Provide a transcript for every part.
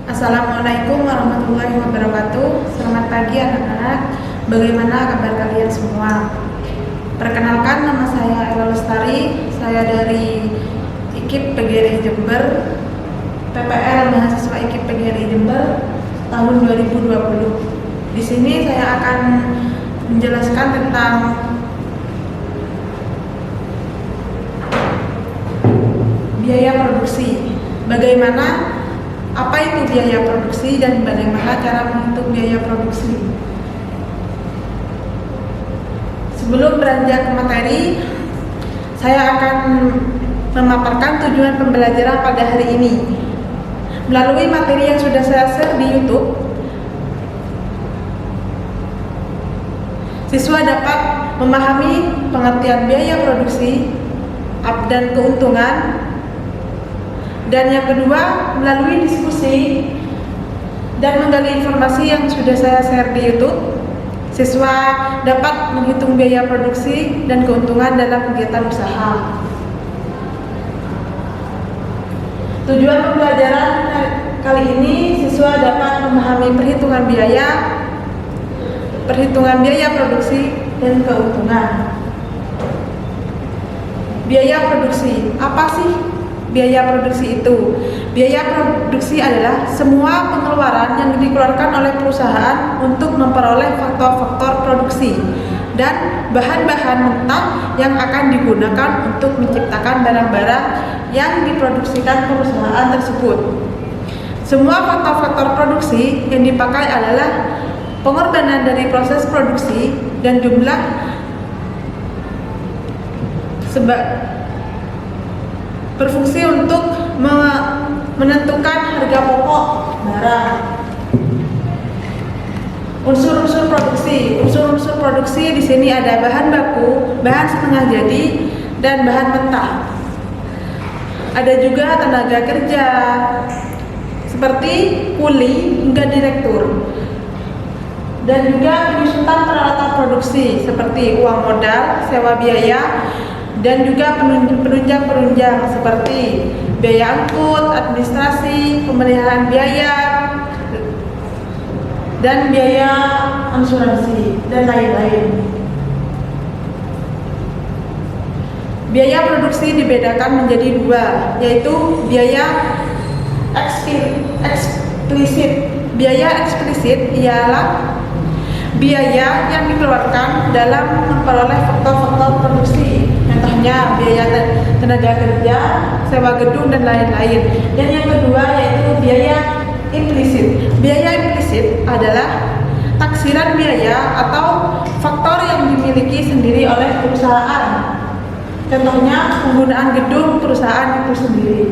Assalamualaikum warahmatullahi wabarakatuh. Selamat pagi anak-anak. Bagaimana kabar kalian semua? Perkenalkan, nama saya Ella Lestari. Saya dari IKIP PGRI Jember, PPL mahasiswa IKIP PGRI Jember tahun 2020. Di sini saya akan menjelaskan tentang biaya produksi. Apa itu biaya produksi dan bagaimana cara menghitung biaya produksi? Sebelum beranjak ke materi, saya akan memaparkan tujuan pembelajaran pada hari ini. Melalui materi yang sudah saya share di YouTube, siswa dapat memahami pengertian biaya produksi dan keuntungan. Dan yang kedua, melalui diskusi dan menggali informasi yang sudah saya share di YouTube, siswa dapat menghitung biaya produksi dan keuntungan dalam kegiatan usaha. Tujuan pembelajaran kali ini, siswa dapat memahami perhitungan biaya produksi dan keuntungan. Biaya produksi, apa sih biaya produksi itu? Biaya produksi adalah semua pengeluaran yang dikeluarkan oleh perusahaan untuk memperoleh faktor-faktor produksi dan bahan-bahan mentah yang akan digunakan untuk menciptakan barang-barang yang diproduksikan perusahaan tersebut. Semua faktor-faktor produksi yang dipakai adalah pengorbanan dari proses produksi dan jumlah berfungsi untuk menentukan harga pokok barang. Unsur-unsur produksi di sini ada bahan baku, bahan setengah jadi, dan bahan mentah. Ada juga tenaga kerja seperti kuli hingga direktur. Dan juga penyusutan peralatan produksi seperti uang modal, sewa biaya, dan juga penunjang-penunjang seperti biaya angkut, administrasi, pemeliharaan biaya, dan biaya asuransi, dan lain-lain. Biaya produksi dibedakan menjadi dua, yaitu biaya eksplisit. Biaya eksplisit ialah biaya yang dikeluarkan dalam memperoleh faktor-faktor produksi, contohnya biaya tenaga kerja, sewa gedung, dan lain-lain. Dan yang kedua yaitu biaya implisit. Biaya implisit adalah taksiran biaya atau faktor yang dimiliki sendiri oleh perusahaan, contohnya penggunaan gedung perusahaan itu sendiri.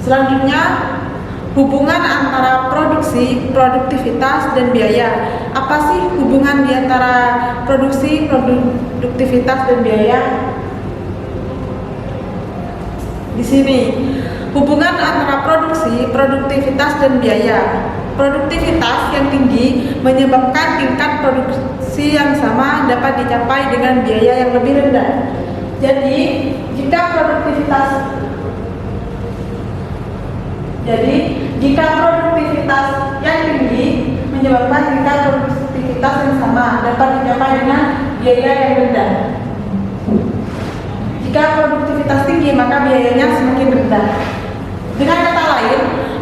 Selanjutnya, hubungan antara produksi, produktivitas, dan biaya. Apa sih hubungan di antara produksi, produktivitas, dan biaya? Di sini, hubungan antara produksi, produktivitas, dan biaya. Produktivitas yang tinggi menyebabkan tingkat produksi yang sama dapat dicapai dengan biaya yang lebih rendah. Jadi, jika produktivitas yang tinggi menyebabkan tingkat produktivitas yang sama dapat dicapai dengan biaya yang rendah. Jika produktivitas tinggi, maka biayanya semakin rendah. Dengan kata lain,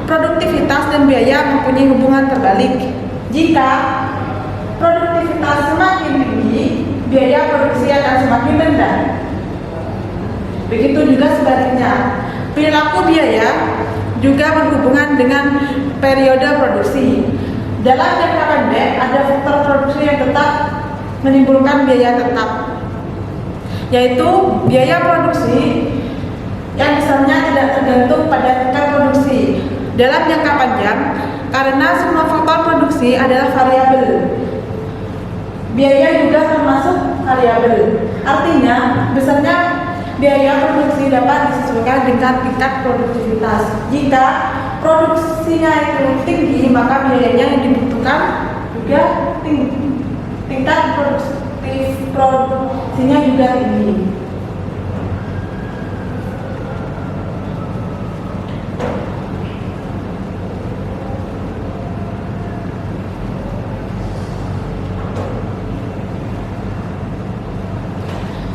produktivitas dan biaya mempunyai hubungan terbalik. Jika produktivitas semakin tinggi, biaya produksi akan semakin rendah. Begitu juga sebaliknya. Perilaku biaya juga berhubungan dengan periode produksi. Dalam jangka pendek, ada faktor produksi yang tetap menimbulkan biaya tetap, yaitu biaya produksi yang besarnya tidak tergantung pada tingkat produksi. Dalam jangka panjang, karena semua faktor produksi adalah variabel, biaya juga termasuk variabel. Artinya, besarnya biaya produksi dapat disesuaikan dengan tingkat produktivitas. Jika produksinya itu tinggi, maka biayanya yang dibutuhkan juga tinggi. Tingkat produksinya juga tinggi.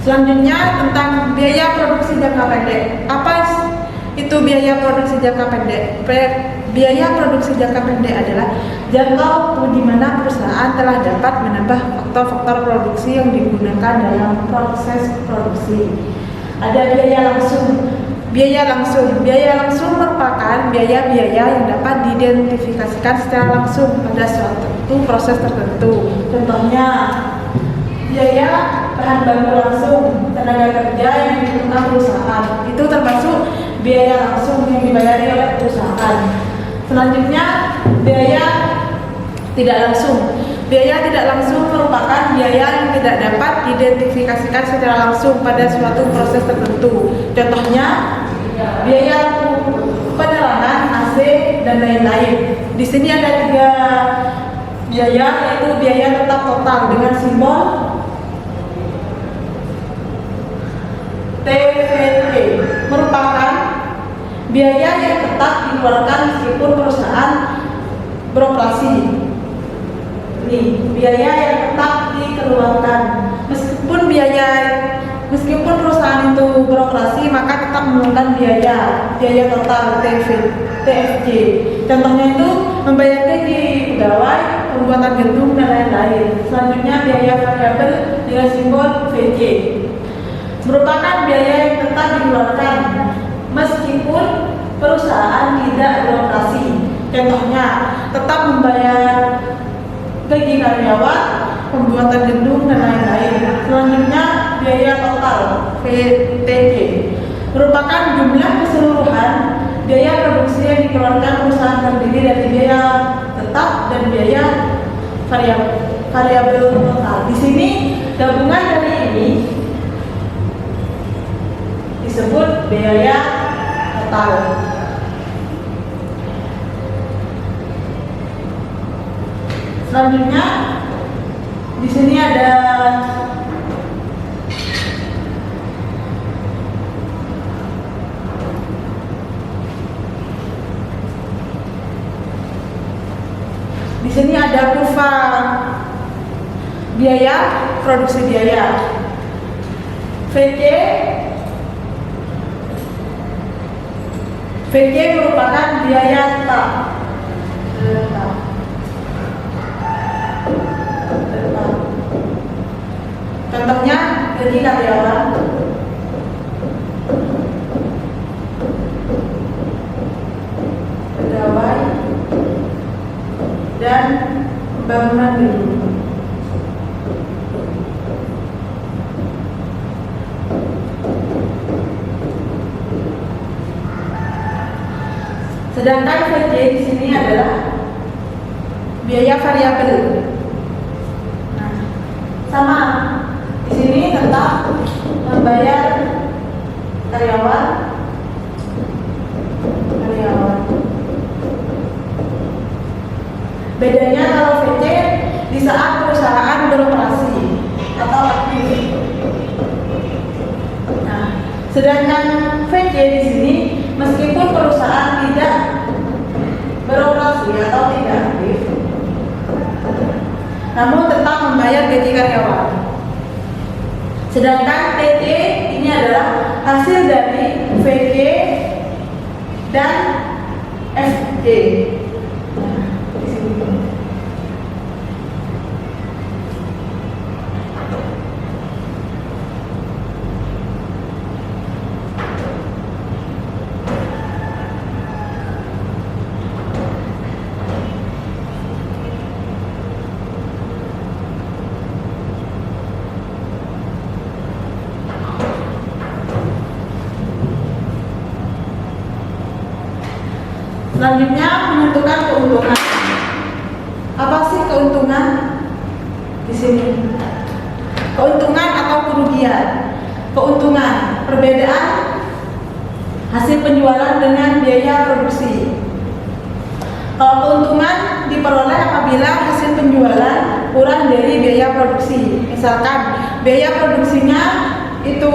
Selanjutnya tentang biaya produksi jangka pendek. Apa itu biaya produksi jangka pendek? Biaya produksi jangka pendek adalah jangka waktu di mana perusahaan telah dapat menambah faktor-faktor produksi yang digunakan dalam proses produksi. Ada biaya langsung. Biaya langsung merupakan biaya-biaya yang dapat diidentifikasikan secara langsung pada suatu proses tertentu. Contohnya, biaya bahan baku langsung, tenaga kerja yang dibutuhkan perusahaan. Itu termasuk biaya langsung yang dibayari oleh perusahaan. Selanjutnya, biaya tidak langsung. Biaya tidak langsung merupakan biaya yang tidak dapat diidentifikasikan secara langsung pada suatu proses tertentu. Contohnya, biaya penerangan, AC, dan lain-lain. Di sini ada 3 biaya, yaitu biaya tetap total dengan simbol TVT, merupakan biaya yang tetap dikeluarkan meskipun perusahaan beroperasi. Ini biaya yang tetap dikeluarkan meskipun perusahaan itu beroperasi, maka tetap mengeluarkan biaya total TFJ. Contohnya itu membayar gaji pegawai, pembuatan gedung, dan lain-lain. Selanjutnya biaya variabel dengan simbol VJ, merupakan biaya yang tetap dikeluarkan meskipun perusahaan tidak beroperasi. Contohnya tetap membayar gaji karyawan, pembuatan gedung, dan lain-lain. Selanjutnya biaya total VTJ, merupakan jumlah keseluruhan biaya produksi yang dikeluarkan perusahaan terdiri dari biaya tetap dan biaya variabel total. Di sini gabungan dari ini disebut biaya total. Selanjutnya di sini ada kurva biaya produksi biaya. VJ merupakan biaya tetap. Contohnya gaji karyawan, pegawai, dan pembangunan gedung. Sedangkan VJ di sini adalah biaya variabel. Nah, sama. Di sini tetap membayar karyawan. Bedanya kalau VC di saat perusahaan beroperasi atau aktif. Nah, sedangkan VC di sini meskipun perusahaan tidak beroperasi atau tidak aktif, namun tetap membayar gaji karyawan. Sedangkan TT ini adalah hasil dari VJ dan FJ. Selanjutnya menentukan keuntungan. Apa sih keuntungan di sini? Keuntungan atau kerugian. Keuntungan, perbedaan hasil penjualan dengan biaya produksi. Kalau keuntungan diperoleh apabila hasil penjualan kurang dari biaya produksi. Misalkan biaya produksinya itu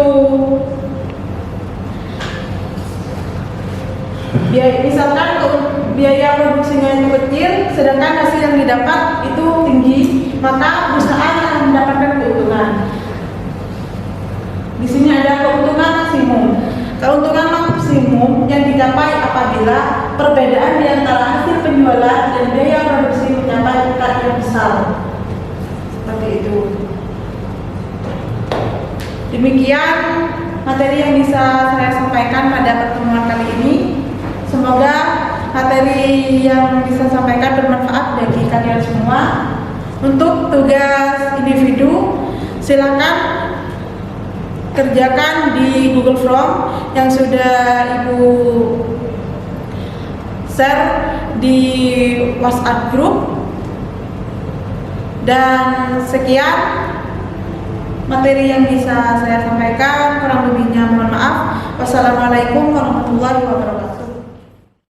biaya produksinya itu kecil, sedangkan hasil yang didapat itu tinggi, maka perusahaan akan mendapatkan keuntungan. Di sini ada keuntungan maksimum. Keuntungan maksimum yang dicapai apabila perbedaan di antara hasil penjualan dan biaya produksi mencapai tingkat yang besar. Seperti itu. Demikian materi yang bisa saya sampaikan pada pertemuan kali ini. Semoga materi yang bisa sampaikan bermanfaat bagi kalian semua. Untuk tugas individu, silakan kerjakan di Google Form yang sudah Ibu share di WhatsApp group. Dan sekian materi yang bisa saya sampaikan, kurang lebihnya mohon maaf. Wassalamualaikum warahmatullahi wabarakatuh.